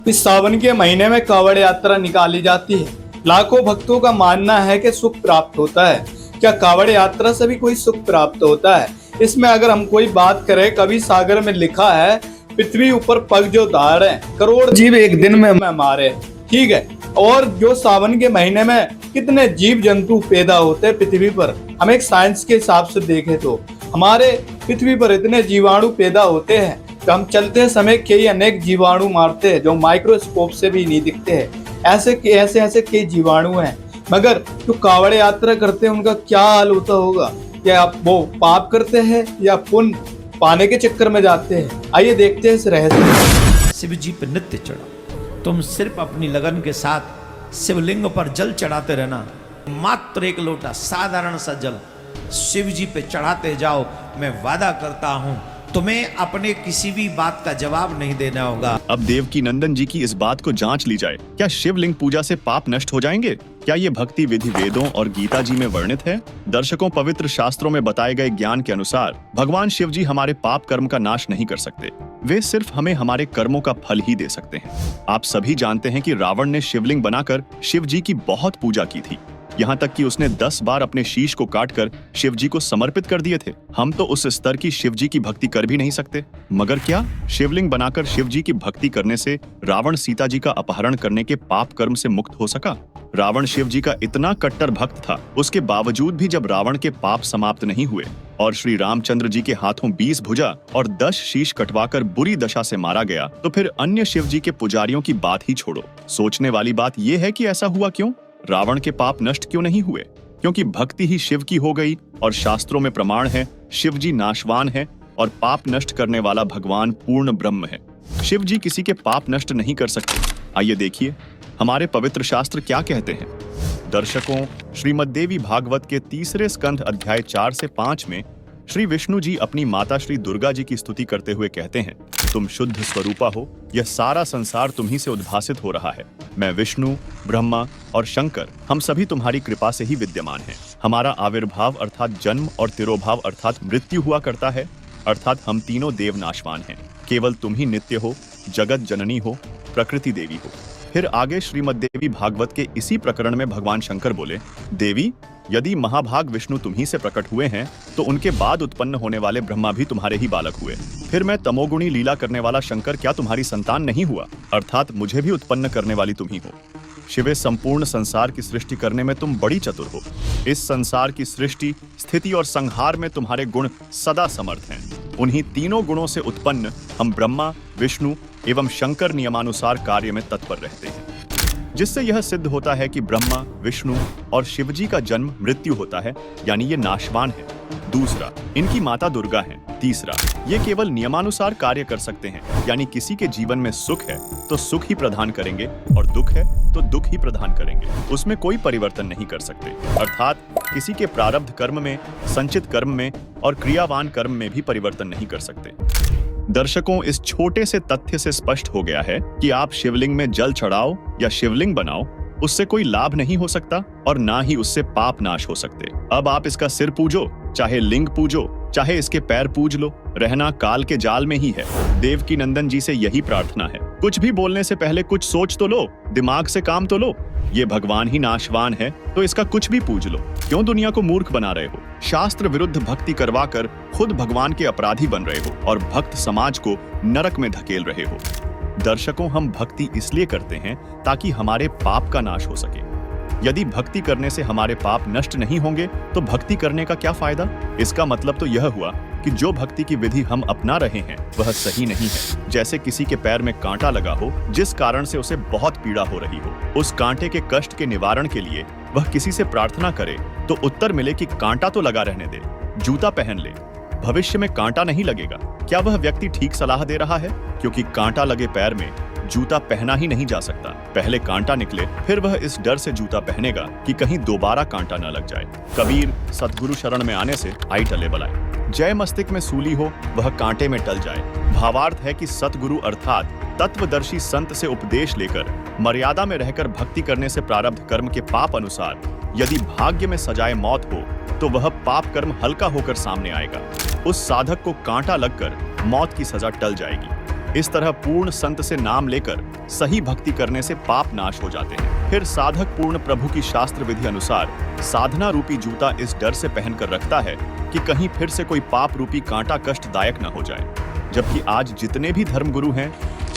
इस सावन के महीने में कांवड़ यात्रा निकाली जाती है। लाखों भक्तों का मानना है कि सुख प्राप्त होता है। क्या कांवड़ यात्रा से भी कोई सुख प्राप्त होता है? इसमें अगर हम कोई बात करें, कवि सागर में लिखा है, पृथ्वी ऊपर पग जो धारे, करोड़ जीव एक दिन में मारे। ठीक है। और जो सावन के महीने में कितने जीव जंतु पैदा होते हैं पृथ्वी पर, हम एक साइंस के हिसाब से देखें तो हमारे पृथ्वी पर इतने जीवाणु पैदा होते हैं तो हम चलते समय कई अनेक जीवाणु मारते हैं जो माइक्रोस्कोप से भी नहीं दिखते हैं। ऐसे कई जीवाणु हैं। मगर जो कांवड़ यात्रा करते हैं उनका क्या हाल होता होगा? क्या वो पाप करते हैं या पुण्य पाने के चक्कर में जाते हैं? आइए देखते हैं इस रहस्य। शिव जी पे नित्य चढ़ो। तुम सिर्फ अपनी लगन के साथ शिवलिंग पर जल चढ़ाते रहना। मात्र 1 लोटा साधारण सा जल शिव जी पे चढ़ाते जाओ। मैं वादा करता हूं तुम्हें अपने किसी भी बात का जवाब नहीं देना होगा। अब देवकी नंदन जी की इस बात को जांच ली जाए। क्या शिवलिंग पूजा से पाप नष्ट हो जाएंगे? क्या ये भक्ति विधि वेदों और गीता जी में वर्णित है? दर्शकों, पवित्र शास्त्रों में बताए गए ज्ञान के अनुसार भगवान शिव जी हमारे पाप कर्म का नाश नहीं कर सकते। वे सिर्फ हमें हमारे कर्मों का फल ही दे सकते हैं। आप सभी जानते हैं कि रावण ने शिवलिंग बनाकर शिव जी की बहुत पूजा की थी। यहाँ तक कि उसने 10 बार अपने शीश को काटकर शिव जी को समर्पित कर दिए थे। हम तो उस स्तर की शिव जी की भक्ति कर भी नहीं सकते। मगर क्या शिवलिंग बनाकर शिव जी की भक्ति करने से रावण सीता जी का अपहरण करने के पाप कर्म से मुक्त हो सका? रावण शिव जी का इतना कट्टर भक्त था, उसके बावजूद भी जब रावण के पाप समाप्त नहीं हुए और श्री रामचंद्र जी के हाथों 20 भुजा और 10 शीश कटवाकर बुरी दशा से मारा गया, तो फिर अन्य शिव जी के पुजारियों की बात ही छोड़ो। सोचने वाली बात यह है कि ऐसा हुआ क्यों? रावण के पाप नष्ट क्यों नहीं हुए? क्योंकि भक्ति ही शिव की हो गई और शास्त्रों में प्रमाण है शिव जी नाशवान है और पाप नष्ट करने वाला भगवान पूर्ण ब्रह्म है। शिव जी किसी के पाप नष्ट नहीं कर सकते। आइए देखिए हमारे पवित्र शास्त्र क्या कहते हैं। दर्शकों, श्रीमद् देवी भागवत के 3 स्कंध अध्याय 4 से 5 में श्री विष्णु जी अपनी माता श्री दुर्गा जी की स्तुति करते हुए कहते हैं, तुम शुद्ध स्वरूपा हो, यह सारा संसार तुम्ही से उद्भासित हो रहा है। मैं विष्णु, ब्रह्मा और शंकर, हम सभी तुम्हारी कृपा से ही विद्यमान हैं। हमारा आविर्भाव अर्थात जन्म और तिरोभाव अर्थात मृत्यु हुआ करता है, अर्थात हम तीनों देव नाशवान हैं। केवल तुम ही नित्य हो, जगत जननी हो, प्रकृति देवी हो। फिर आगे श्रीमद् देवी भागवत के इसी प्रकरण में भगवान शंकर बोले, देवी, यदि महाभाग विष्णु तुम्ही से प्रकट हुए हैं तो उनके बाद उत्पन्न होने वाले ब्रह्मा भी तुम्हारे ही बालक हुए। फिर मैं तमोगुणी लीला करने वाला शंकर क्या तुम्हारी संतान नहीं हुआ? अर्थात मुझे भी उत्पन्न करने वाली तुम ही हो। शिवे, संपूर्ण संसार की सृष्टि करने में तुम बड़ी चतुर हो। इस संसार की सृष्टि, स्थिति और संहार में तुम्हारे गुण सदा समर्थ हैं। उन्हीं तीनों गुणों से उत्पन्न हम ब्रह्मा, विष्णु एवं शंकर नियमानुसार कार्य में तत्पर रहते हैं, जिससे यह सिद्ध होता है कि ब्रह्मा, विष्णु और शिवजी का जन्म मृत्यु होता है, यानी ये नाशवान है। दूसरा, इनकी माता दुर्गा है। तीसरा, ये केवल नियमानुसार कार्य कर सकते हैं, यानी किसी के जीवन में सुख है तो सुख ही प्रदान करेंगे और दुख है तो दुख ही प्रदान करेंगे। उसमें कोई परिवर्तन नहीं कर सकते। अर्थात किसी के प्रारब्ध कर्म में, संचित कर्म में और क्रियावान कर्म में भी परिवर्तन नहीं कर सकते। दर्शकों, इस छोटे से तथ्य से स्पष्ट हो गया है कि आप शिवलिंग में जल चढ़ाओ या शिवलिंग बनाओ, उससे कोई लाभ नहीं हो सकता और ना ही उससे पाप नाश हो सकते। अब आप इसका सिर पूजो, चाहे लिंग पूजो, चाहे इसके पैर पूज लो, रहना काल के जाल में ही है। देवकी नंदन जी से यही प्रार्थना है, कुछ भी बोलने से पहले कुछ सोच तो लो, दिमाग से काम तो लो। ये भगवान ही नाशवान है तो इसका कुछ भी पूज लो। क्यों दुनिया को मूर्ख बना रहे हो? शास्त्र विरुद्ध भक्ति करवाकर खुद भगवान के अपराधी बन रहे हो और भक्त समाज को नरक में धकेल रहे हो। दर्शकों, हम भक्ति इसलिए करते हैं ताकि हमारे पाप का नाश हो सके। यदि भक्ति करने से हमारे पाप नष्ट नहीं होंगे तो भक्ति करने का क्या फायदा? इसका मतलब तो यह हुआ कि जो भक्ति की विधि हम अपना रहे हैं वह सही नहीं है। जैसे किसी के पैर में कांटा लगा हो, जिस कारण से उसे बहुत पीड़ा हो रही हो, उस कांटे के कष्ट के निवारण के लिए वह किसी से प्रार्थना करे तो उत्तर मिले कि कांटा तो लगा रहने दे, जूता पहन ले, भविष्य में कांटा नहीं लगेगा। क्या वह व्यक्ति ठीक सलाह दे रहा है? क्योंकि कांटा लगे पैर में जूता पहना ही नहीं जा सकता। पहले कांटा निकले, फिर वह इस डर से जूता पहनेगा कि कहीं दोबारा कांटा न लग जाए। कबीर, सतगुरु शरण में आने से आई टले बलाए। जय मस्तिष्क में सूली हो, वह कांटे में टल जाए। भावार्थ है कि सतगुरु अर्थात तत्वदर्शी संत से उपदेश लेकर मर्यादा में रहकर भक्ति करने से प्रारब्ध कर्म के पाप अनुसार यदि भाग्य में सजाए मौत हो तो वह पाप कर्म हल्का होकर सामने आएगा। उस साधक को कांटा लगकर मौत की सजा टल जाएगी। इस तरह पूर्ण संत से नाम लेकर सही भक्ति करने से पाप नाश हो जाते हैं। फिर साधक पूर्ण प्रभु की शास्त्र विधि अनुसार साधना रूपी जूता इस डर से पहनकर रखता है कि कहीं फिर से कोई पाप रूपी कांटा कष्टदायक न हो जाए। जबकि आज जितने भी धर्मगुरु हैं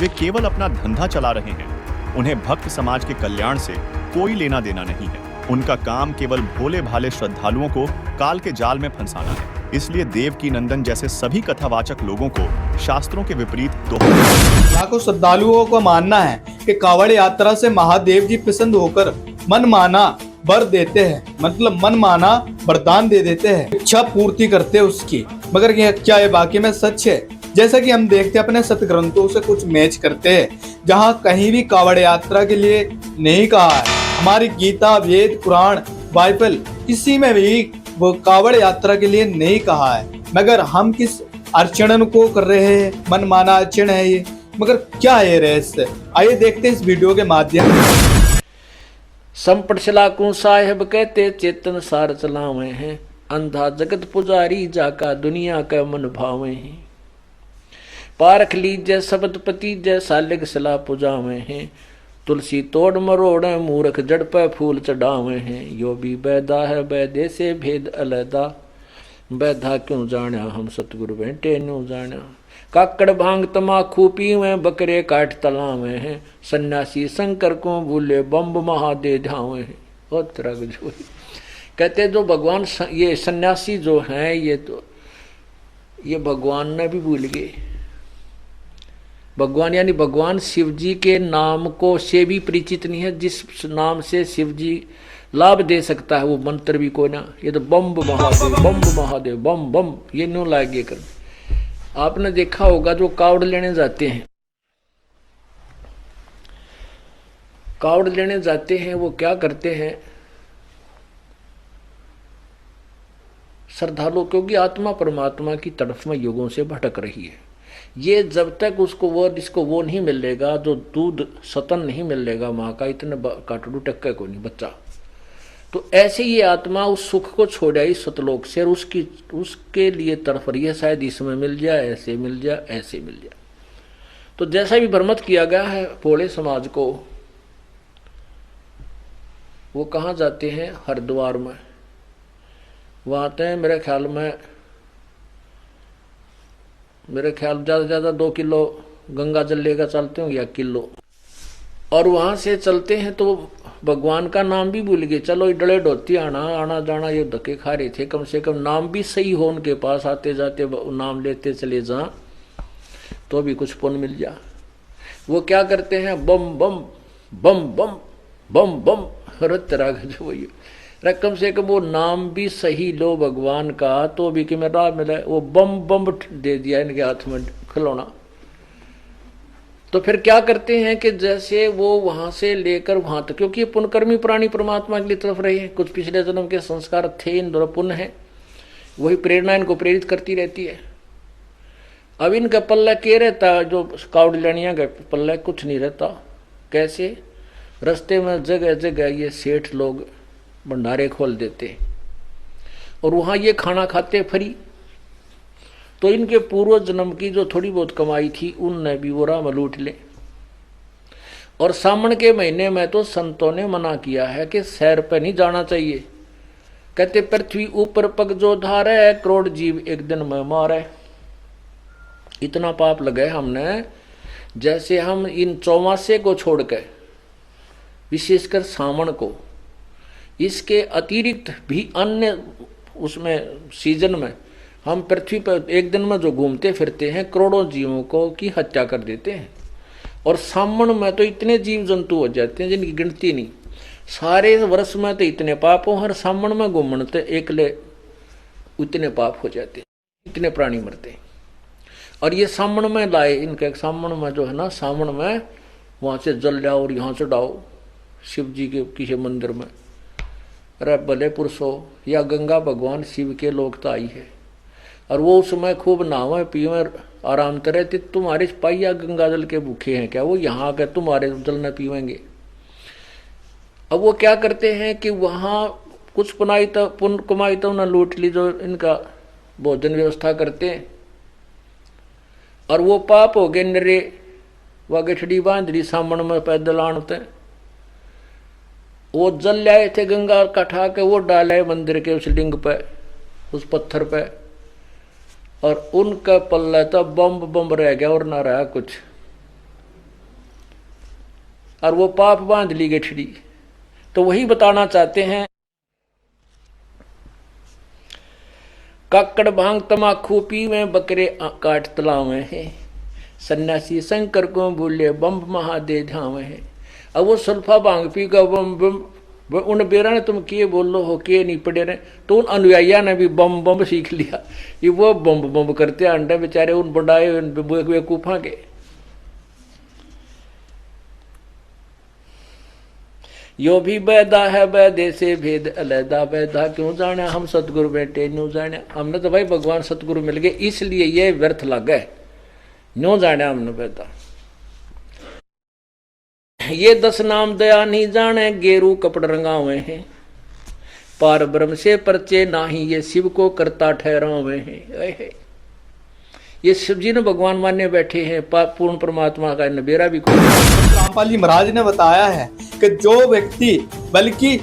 वे केवल अपना धंधा चला रहे हैं। उन्हें भक्त समाज के कल्याण से कोई लेना देना नहीं है। उनका काम केवल भोले भाले श्रद्धालुओं को काल के जाल में फंसाना है। इसलिए देवकी नंदन जैसे सभी कथावाचक लोगों को शास्त्रों के विपरीत लाखों श्रद्धालुओं का मानना है कि कावड़ यात्रा से महादेव जी प्रसन्न होकर मन माना वर देते हैं, मतलब मन माना वरदान दे देते हैं, इच्छा पूर्ति करते हैं उसकी। मगर यह क्या है वाकई में सच है? जैसा कि हम देखते हैं अपने सतग्रंथों से कुछ मैच करते हैं, जहाँ कहीं भी कावड़ यात्रा के लिए नहीं कहा है। हमारी गीता, वेद, पुराण, बाइबल किसी में भी वो कावड़ यात्रा के लिए नहीं कहा है। मगर हम किस अर्चन को कर रहे हैं? मन माना अर्चन है ये। मगर क्या है रहस्य? आइए देखते हैं इस वीडियो के माध्यम से। संपट चलाकू साहेब कहते चेतन सार चलावे हैं, अंधा जगत पुजारी जाका दुनिया का मन भावे हैं। पारख लीजय शब्द पति जय सालिग सला पुजावे हैं, तुलसी तोड़ मरोड़ मूर्ख जड़ पे फूल चढ़ावे हैं। यो भी बैदा है बैदे से भेद अलैदा, बैधा क्यों जाना हम सतगुरु बेटे न्यू जाना। काकड़ भांग तमाखू पीवे बकरे काट तलावे हैं, सन्यासी शंकर को भूले बम्ब महादे ध्यावे हैं। बहुत तरह के जो कहते जो भगवान ये सन्यासी जो हैं ये भगवान ने भी भूल गए। भगवान यानी भगवान शिव जी के नाम को से भी परिचित नहीं है। जिस नाम से शिव जी लाभ दे सकता है वो मंत्र भी कोई ना। ये तो बम महादेव बम बम ये न्यू लागे कर। आपने देखा होगा जो कावड़ लेने जाते हैं, कावड़ लेने जाते हैं वो क्या करते हैं श्रद्धालु, क्योंकि आत्मा परमात्मा की तरफ में युगों से भटक रही है। ये जब तक उसको वो नहीं मिलेगा, जो दूध सतन नहीं मिलेगा माँ का, इतने काटड़ू टक्के को नहीं बच्चा। तो ऐसे ये आत्मा उस सुख को छोड़ आई सतलोक से और उसके लिए तड़फ रही है, शायद इसमें मिल जाए, ऐसे मिल जाए, ऐसे मिल जाए। तो जैसा भी भ्रमित किया गया है भोले समाज को, वो कहाँ जाते हैं? हरिद्वार में। वहाँ आते हैं मेरे ख्याल ज़्यादा से ज़्यादा 2 किलो गंगा जल लेकर चलते होंगे या किलो। और वहाँ से चलते हैं तो भगवान का नाम भी भूल गए। चलो डले डोती आना जाना ये धक्के खा रहे थे, कम से कम नाम भी सही हो उनके पास, आते जाते नाम लेते चले जा तो भी कुछ पुण्य मिल जा। वो क्या करते हैं? बम बम बम बम बम बम तरह जो वही कम से कम वो नाम भी सही लो भगवान का तो भी कि मैं राह मिला। वो बम बम दे दिया इनके हाथ में खिलौना। तो फिर क्या करते हैं कि जैसे वो वहां से लेकर वहां तक, क्योंकि पुण्यकर्मी प्राणी परमात्मा के लिए तरफ रहे हैं, कुछ पिछले जन्म के संस्कार थे, इन दोनों पुण्य है, वही प्रेरणा इनको प्रेरित करती रहती है। अब इनका पल्ला क्या रहता? जो कावड़ लेनिया का पल्ला कुछ नहीं रहता। कैसे? रास्ते में जगह जगह ये सेठ लोग भंडारे खोल देते और वहां ये खाना खाते फ्री। तो इनके पूर्व जन्म की जो थोड़ी बहुत कमाई थी उनने भी वो राम लूट ले। और सावन के महीने में तो संतों ने मना किया है कि सैर पे नहीं जाना चाहिए। कहते पृथ्वी ऊपर पग जो धारे, करोड़ जीव एक दिन में मारे। इतना पाप लगे हमने। जैसे हम इन चौमासे को छोड़ के, विशेषकर सावन को, इसके अतिरिक्त भी अन्य उसमें सीजन में हम पृथ्वी पर एक दिन में जो घूमते फिरते हैं करोड़ों जीवों को की हत्या कर देते हैं। और सावन में तो इतने जीव जंतु हो जाते हैं जिनकी गिनती नहीं। सारे वर्ष में तो इतने पाप हो, हर सावन में घूमते एकले उतने पाप हो जाते हैं, इतने प्राणी मरते हैं। और ये सावन में लाए इनके, सावन में जो है ना, सावन में वहाँ से जल जाओ और यहाँ चढ़ाओ शिव जी के किसी मंदिर में। अरे भले पुरुषो या गंगा भगवान शिव के लोक तो आई है और वो उस समय खूब नहावे पीवे आराम करे। तो तुम्हारे सिपाही गंगा जल के भूखे हैं क्या? वो यहाँ आकर तुम्हारे जल न पीवेंगे। अब वो क्या करते हैं कि वहाँ कुछ पुण्य कमाई तो न लूट ली जो इनका भोजन व्यवस्था करते हैं। और वो पाप हो गए नरे, वह गठड़ी बांध ली सामने में पैदल आनते, वो जल लाए थे गंगा का ठा के, वो डाले मंदिर के उस लिंग पे, उस पत्थर पे, और उनका पल्ला तो बम बम रह गया और ना रहा कुछ, और वो पाप बांध ली गठड़ी। तो वही बताना चाहते हैं, काकड़ भांग तमाकू पीवे, बकरे काट तलावे हैं, सन्यासी शंकर को बोले बम महादे झावे हैं। अब वो सल्फा भांग पी का बम बम, उन बेरा ने तुम किए बोलो हो, किए नहीं पड़े रहे, तो उन अनुयायिया ने भी बम बम सीख लिया, ये वो बम बम करते अंडे बेचारे उन बढ़ाए बेवकूफा के। यो भी बैदा है, बैदे से भेद अलैदा, बैदा क्यों जाने हम सतगुरु बेटे न्यू जाने। हमने तो भाई भगवान सतगुरु मिल गए, इसलिए ये व्यर्थ लगा है, न्यू जाने हमने बैदा। ये 10 नाम दया नहीं जाने, गेरू कपड़ रंगावे हैं, पार ब्रह्म से परचे नाही, ये शिव को करता ठहरावे हैं। ये शिव जी ने भगवान माने बैठे हैं, पूर्ण परमात्मा का नबेरा भी कोई। रामपाल जी महाराज ने बताया है कि जो व्यक्ति बल्कि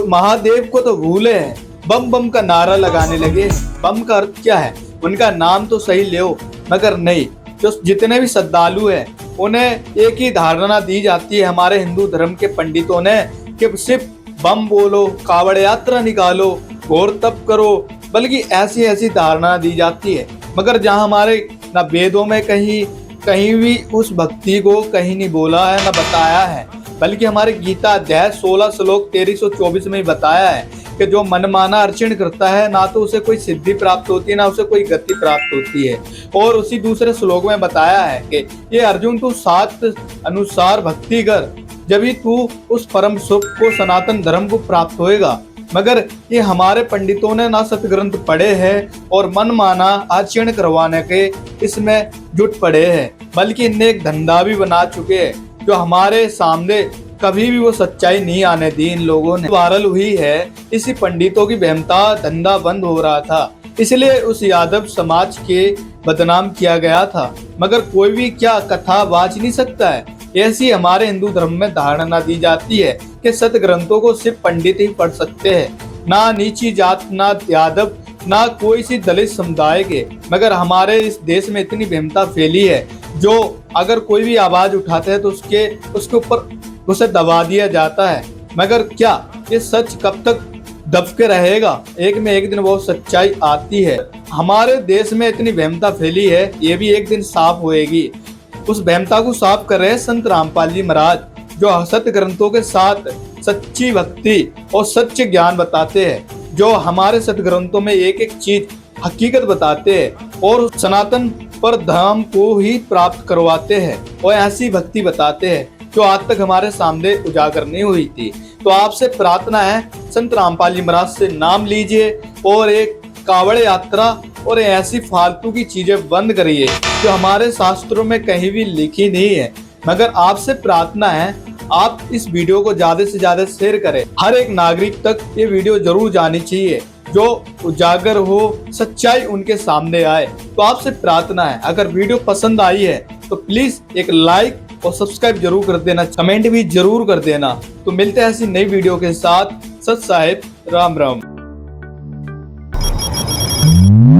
महादेव को तो भूले हैं, बम बम का नारा लगाने लगे। बम का अर्थ क्या है? उनका नाम तो सही ले, मगर नहीं। जो जितने भी श्रद्धालु हैं उन्हें एक ही धारणा दी जाती है हमारे हिंदू धर्म के पंडितों ने कि सिर्फ बम बोलो, कावड़ यात्रा निकालो, घोर तप करो, बल्कि ऐसी ऐसी धारणा दी जाती है। मगर जहाँ हमारे ना वेदों में कहीं भी उस भक्ति को कहीं नहीं बोला है, ना बताया है, बल्कि हमारे गीता अध्याय 16 श्लोक 1324 में बताया है कि जो मनमाना अर्चन करता है ना तो उसे कोई सिद्धि प्राप्त होती है, ना उसे कोई गति प्राप्त होती है। और उसी दूसरे श्लोक में बताया है कि ये अर्जुन तू शास्त्र अनुसार भक्ति कर, जब ही तू उस परम सुख को, सनातन धर्म को प्राप्त होएगा। मगर ये हमारे पंडितों ने ना सतग्रंथ पढ़े हैं और मनमाना आचरण करवाने के इसमें जुट पड़े हैं, बल्कि इनने एक धंधा भी बना चुके हैं जो हमारे सामने कभी भी वो सच्चाई नहीं आने दी। इन लोगों ने वायरल हुई है, इसी पंडितों की बेहमता धंधा बंद हो रहा था, इसलिए उस यादव समाज के बदनाम किया गया था। मगर कोई भी क्या कथा वाच नहीं सकता है, ऐसी हमारे हिंदू धर्म में धारणा दी जाती है कि सत ग्रंथों को सिर्फ पंडित ही पढ़ सकते हैं, ना नीची जात, ना यादव, ना कोई सी दलित समुदाय के। मगर हमारे इस देश में इतनी बेहमता फैली है, जो अगर कोई भी आवाज उठाते हैं तो उसके ऊपर उसे दबा दिया जाता है। मगर क्या ये सच कब तक दब के रहेगा? एक में एक दिन वो सच्चाई आती है। हमारे देश में इतनी बेहमता फैली है, ये भी एक दिन साफ होएगी। उस बेहमता को साफ कर रहे संत रामपाल जी महाराज, जो सत्य ग्रंथों के साथ सच्ची भक्ति और सच्चे ज्ञान बताते हैं, जो हमारे सत्य ग्रंथों में एक एक चीज हकीकत बताते हैं और सनातन पर धाम को ही प्राप्त करवाते हैं, और ऐसी भक्ति बताते हैं जो आज तक हमारे सामने उजागर नहीं हुई थी। तो आपसे प्रार्थना है, संत रामपाल जी महाराज से नाम लीजिए और एक कावड़ यात्रा और ऐसी फालतू की चीजें बंद करिए जो हमारे शास्त्रों में कहीं भी लिखी नहीं है। मगर आपसे प्रार्थना है, आप इस वीडियो को ज्यादा से ज्यादा शेयर करें, हर एक नागरिक तक ये वीडियो जरूर जानी चाहिए, जो उजागर हो, सच्चाई उनके सामने आए। तो आपसे प्रार्थना है, अगर वीडियो पसंद आई है तो प्लीज एक लाइक और सब्सक्राइब जरूर कर देना, कमेंट भी जरूर कर देना। तो मिलते हैं ऐसी नई वीडियो के साथ। सत साहिब, राम राम।